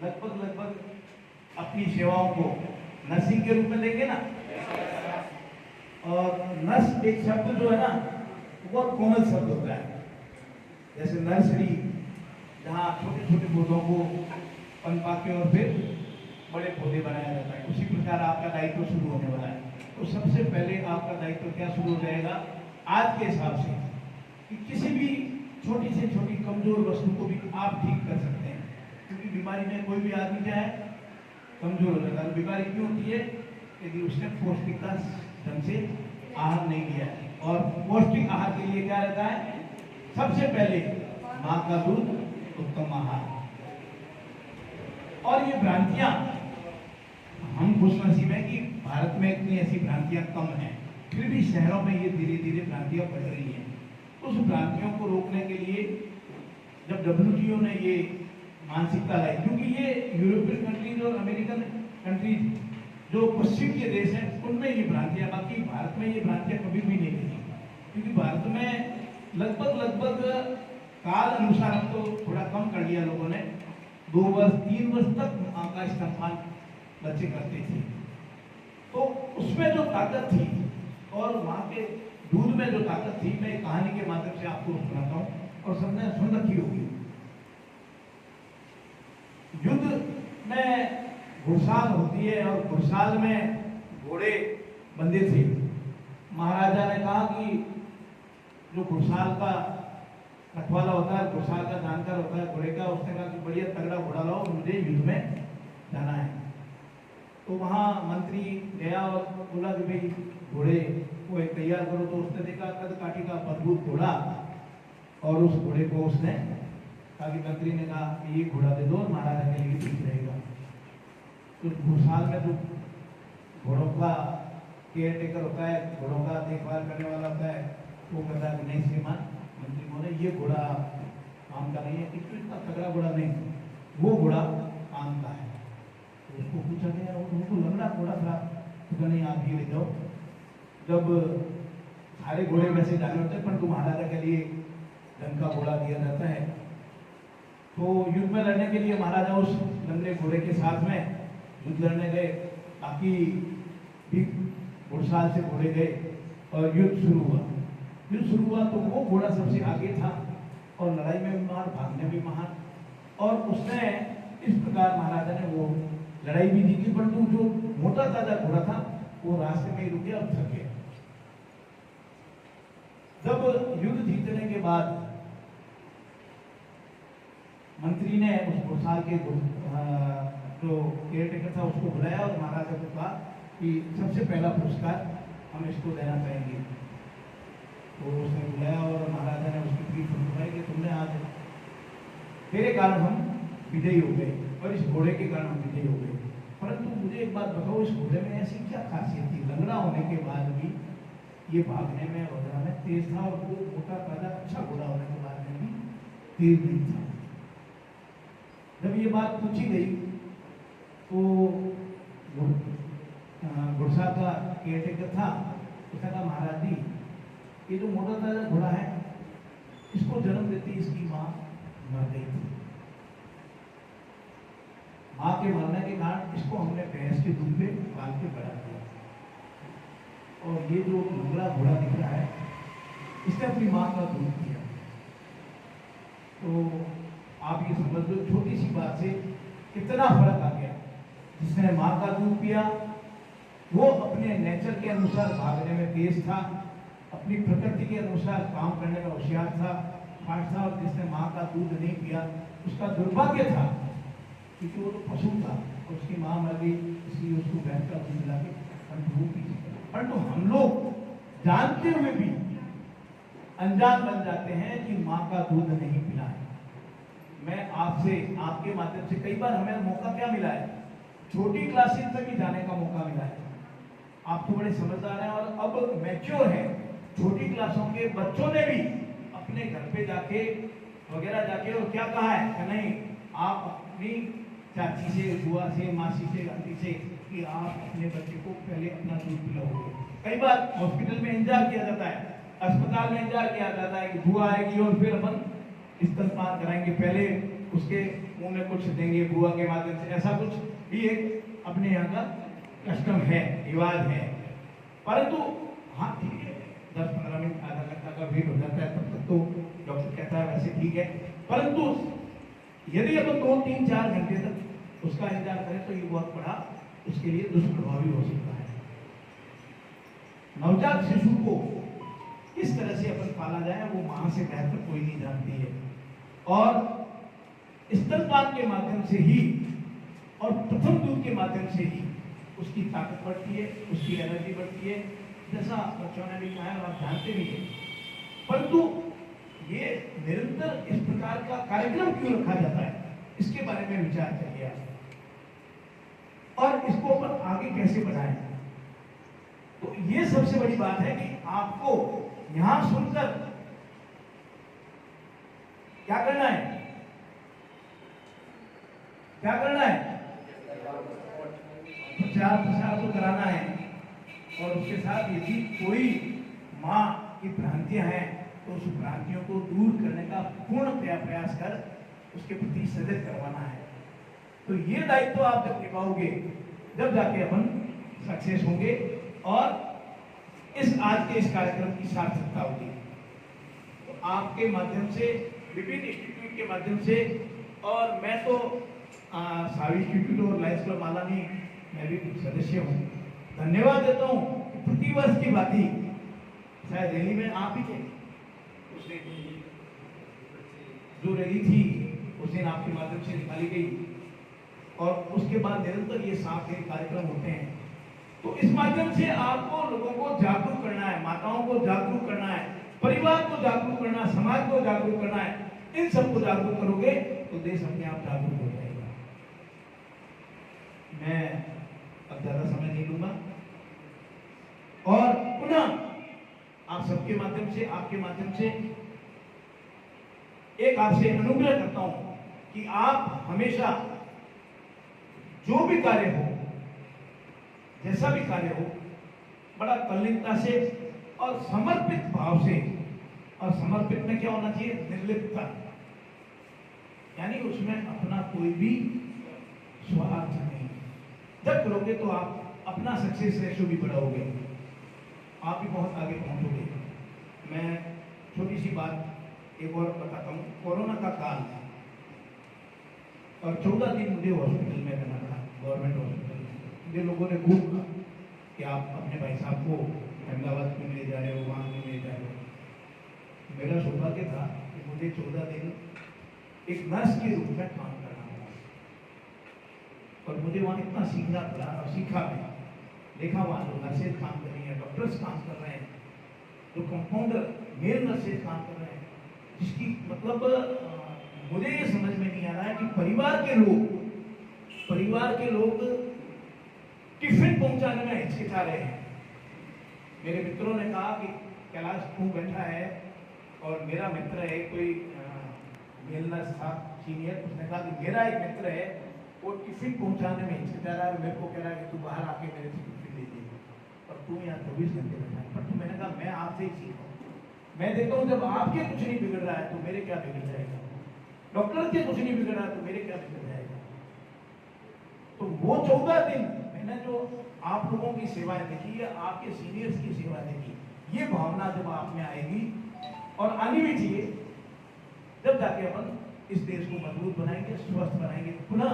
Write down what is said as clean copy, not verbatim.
लगभग लगभग अपनी सेवाओं को नर्सिंग के रूप में देंगे ना। और नर्स एक शब्द जो है ना बहुत कोमल शब्द होता है। जैसे नर्सरी जहाँ छोटे छोटे पौधों को पनपा के और फिर बड़े पौधे बनाया जाता है, उसी प्रकार आपका दायित्व शुरू होने वाला है। तो सबसे पहले आपका दायित्व क्या शुरू हो जाएगा आज के हिसाब से कि किसी भी छोटी से छोटी कमजोर वस्तु को भी आप ठीक कर सकते हैं। क्योंकि बीमारी में कोई भी आदमी क्या है कमजोर हो जाता है। बीमारी क्यों होती है? यदि उसने पौष्टिक का ढंग से आहार नहीं लिया है। और पौष्टिक आहार के लिए क्या रहता है? सबसे पहले माँ का दूध, उत्तम आहार। और ये भ्रांतियां, हम खुशनसीब हैं कि भारत में इतनी ऐसी भ्रांतियां कम हैं, फिर भी शहरों में ये धीरे धीरे भ्रांतियां बढ़ रही हैं। उस भ्रांतियों को रोकने के लिए जब WTO ने ये मानसिकता लाई, क्योंकि ये यूरोपियन कंट्रीज और अमेरिकन कंट्रीज जो पश्चिम के देश हैं उनमें ये भ्रांतियां, बाकी भारत में ये भ्रांतियां कभी भी नहीं रही। क्योंकि भारत में लगभग काल अनुसार हम तो थोड़ा कम कर लिया लोगों ने, 2 वर्ष 3 वर्ष तक मां का स्तनपान बच्चे करते थे। तो उसमें जो ताकत थी और मां के दूध में जो ताकत थी, मैं कहानी के माध्यम से आपको सुनाता हूँ और सबने सुन रखी होगी। युद्ध में घुड़साल होती है और घुड़साल में घोड़े बंधे थे। महाराजा ने कहा कि जो घुड़साल का रखवाला होता है, घुड़साल का जानकार होता है घोड़े का, उसने कहा कि बढ़िया तगड़ा घोड़ा लाओ, मुझे युद्ध में जाना है। तो वहाँ मंत्री गया और बोला कि भाई घोड़े को एक तैयार करो। तो उसने देखा कद काठी का मजबूत घोड़ा और उस घोड़े को उसने कहा कि मंत्री ने कहा कि ये घोड़ा दे दो, महाराजा के लिए ठीक रहेगा। तो घुड़साल में जो घोड़ों का केयर टेकर होता है, घोड़ों का देखभाल करने वाला होता है, वो कहता है नहीं श्रीमान, मंत्री बोले ये घोड़ा काम का नहीं है, इतना तगड़ा घोड़ा नहीं, वो घोड़ा काम का है। तो उसको पूछा गया, उनको लंगड़ा घोड़ा था, तो नहीं आप ये ले जाओ। जब सारे घोड़े वैसे जाने होते हैं, परंतु महाराजा के लिए ढंग का घोड़ा दिया जाता है। तो युद्ध में लड़ने के लिए महाराजा उस लंगड़े घोड़े के साथ में युद्ध लड़ने गए। बाकी भी घुड़साल से घोड़े गए और युद्ध शुरू हुआ। युद्ध शुरू हुआ तो वो घोड़ा सबसे आगे था और लड़ाई में भी महान, भागने भी महान। और उसने इस प्रकार महाराजा ने वो लड़ाई भी जीती, परंतु जो मोटा ताजा घोड़ा था वो रास्ते में ही रुक गया और थक गया। जब युद्ध जीतने के बाद मंत्री ने उस घुड़साल के जो केयर टेकर था उसको बुलाया और महाराजा को कहा कि सबसे पहला पुरस्कार हम इसको देना चाहेंगे। तो उसने बुलाया और महाराजा ने उसकी पीठ फुड़फुड़ाई कि तुमने आज तेरे कारण हम विजयी हो गए और इस घोड़े के कारण हम विजयी हो गए। परंतु मुझे एक बात बताओ, इस घोड़े में ऐसी क्या खासियत थी? लंगड़ा होने के बाद भी ये भागने में वगैरह में तेज था और वो मोटा ताजा अच्छा घोड़ा होने के बाद में भी तेज नहीं था। जब ये बात पूछी गई तो घुड़साल का केयरटेकर था, उसने कहा महाराज जी, ये जो मोटा ताजा घोड़ा है इसको जन्म देती इसकी माँ मर गई थी। माँ के मरने के कारण इसको हमने भैंस के दूध पे पाल के बड़ा किया। और ये जो लंगड़ा घोड़ा दिख रहा है इसने अपनी माँ का दूध किया। तो आप ये समझ लो छोटी सी बात से कितना फर्क आ गया। जिसने माँ का दूध पिया वो अपने नेचर के अनुसार भागने में तेज था, अपनी प्रकृति के अनुसार काम करने में होशियार था, फास्ट था। और जिसने माँ का दूध नहीं पिया उसका दुर्भाग्य था, क्योंकि वो तो पशु था और उसकी माँ मर गई, इसलिए उसको भैंस का दूध मिला के वो पी सकता। परंतु हम लोग जानते हुए भी अनजान बन जाते हैं कि माँ का दूध नहीं पिला है। मैं आपसे आपके माध्यम से कई बार हमें मौका क्या मिला है, छोटी क्लासेस तक ही जाने का मौका मिला है। आप तो बड़े समझदार हैं और अब मैच्योर है। छोटी क्लासों के बच्चों ने भी अपने घर पे जाके वगैरह जाके और क्या कहा है कि नहीं, आप अपनी चाची से, बुआ से, मासी से, आंटी से कि आप अपने बच्चे को पहले अपना दूध पिलाओगे। कई बार हॉस्पिटल में इंतजार किया जाता है, अस्पताल में इंतजार किया जाता है कि बुआ आएगी और फिर अपन स्तनपान कराएंगे, पहले उसके मुंह में कुछ देंगे बुआ के माध्यम से, ऐसा कुछ भी एक अपने यहाँ का कस्टम है, रिवाज है। परंतु हाँ ठीक है, 10-15 मिनट आधा घंटा का वेट हो जाता है, तब तक तो डॉक्टर कहता है वैसे ठीक है। परंतु यदि अपन 2-3-4 घंटे तक उसका इंतजार करें तो ये बहुत बड़ा उसके लिए दुष्प्रभावी हो सकता है। नवजात शिशु को किस तरह से अपन पाला जाए वो मां से बेहतर कोई नहीं जानती है। और स्तनपान के माध्यम से ही और प्रथम दूध के माध्यम से ही उसकी ताकत बढ़ती है, उसकी एनर्जी बढ़ती है, जैसा बच्चों ने भी कहा है और आप जानते भी हैं। परंतु ये निरंतर इस प्रकार का कार्यक्रम क्यों रखा जाता है, इसके बारे में विचार करिए और इसको अपन आगे कैसे बढ़ाएं। तो ये सबसे बड़ी बात है कि आपको यहां सुनकर क्या करना है, क्या करना है, प्रचार प्रसार तो कराना है। और उसके साथ यदि कोई मां की भ्रांतियां हैं तो उस भ्रांतियों को दूर करने का पूर्ण प्रयास कर उसके प्रति सजग करवाना है। तो ये दायित्व आप जब निभाओगे जब जाके अपन सक्सेस होंगे और इस आज के इस कार्यक्रम की सार्थकता होगी। तो आपके माध्यम से, विभिन्न इंस्टीट्यूट के माध्यम से, और मैं तो सावी इंस्टीट्यूट और लायंस क्लब माला में मैं भी सदस्य हूँ, धन्यवाद देता हूँ। प्रतिवर्ष की बात ही शायद रैली में आप ही थे, उस दिन जो रैली थी उस दिन आपके माध्यम से निकाली गई और उसके बाद निरंतर ये 7 दिन कार्यक्रम होते हैं। तो इस माध्यम से आपको लोगों को जागरूक करना है, माताओं को जागरूक करना है, परिवार को जागरूक करना है, समाज को जागरूक करना है। इन सबको जागरूक करोगे तो देश अपने आप जागरूक हो जाएगा। मैं अब ज्यादा समय नहीं लूंगा और पुनः आप सबके माध्यम से, आपके माध्यम से एक आपसे अनुग्रह करता हूं कि आप हमेशा जो भी कार्य हो, जैसा भी कार्य हो, बड़ा तल्लीनता से और समर्पित भाव से, और समर्पित में क्या होना चाहिए, निर्लिप्तता, यानी उसमें अपना कोई भी स्वार्थ नहीं। जब करोगे तो आप अपना सक्सेस रेशो भी बढ़ाओगे, आप भी बहुत आगे पहुंचोगे। मैं छोटी सी बात एक और बताता हूँ। कोरोना का काल और 14 दिन मुझे हॉस्पिटल में रहना पड़ा, गवर्नमेंट हॉस्पिटल में। मुझे लोगों ने खूब कहा कि आप अपने भाई साहब को अहमदाबाद क्यों ले जा रहे हो, वहाँ क्यों ले जा रहे हो। मेरा सौभाग्य था कि मुझे 14 दिन एक नर्स के रूप में काम करना पड़ा और मुझे वहाँ इतना सीखना पड़ा और सीखा मैं, देखा वहाँ जो नर्सेज काम कर रही हैं, डॉक्टर्स काम कर रहे हैं, जो कंपाउंडर मेल नर्सेज काम कर रहे हैं, जिसकी मतलब मुझे ये समझ में नहीं आ रहा है कि परिवार के लोग टिफिन पहुंचाने में हिचकिचा रहे हैं। मेरे मित्रों ने कहा कि कैलाश तू बैठा है, और मेरा मित्र है कोई मेल नर्स था सीनियर, उसने कहा कि मेरा एक मित्र है वो टिफिन पहुंचाने में हिचकिचा रहा है, मेरे को कह रहा है कि तू बाहर आके मेरे से टिफिन ले दे, और तू यहाँ 24 घंटे बैठा है। पर तो मैंने कहा मैं आपसे ही सीखा, मैं देखता हूँ जब आपके कुछ नहीं बिगड़ रहा है तो मेरे क्या बिगड़ जाएगा, डॉक्टर के कुछ नहीं बिगड़ रहा है तो मेरे क्या बिगड़ जाएगा। तो वो 14 दिन मैंने जो आप लोगों की सेवाएं देखी या आपके सीनियर्स की सेवा देखी, ये भावना जब आप में आएगी और आनी भी चाहिए, जब जाके अपन इस देश को मजबूत बनाएंगे, स्वस्थ बनाएंगे, पुनः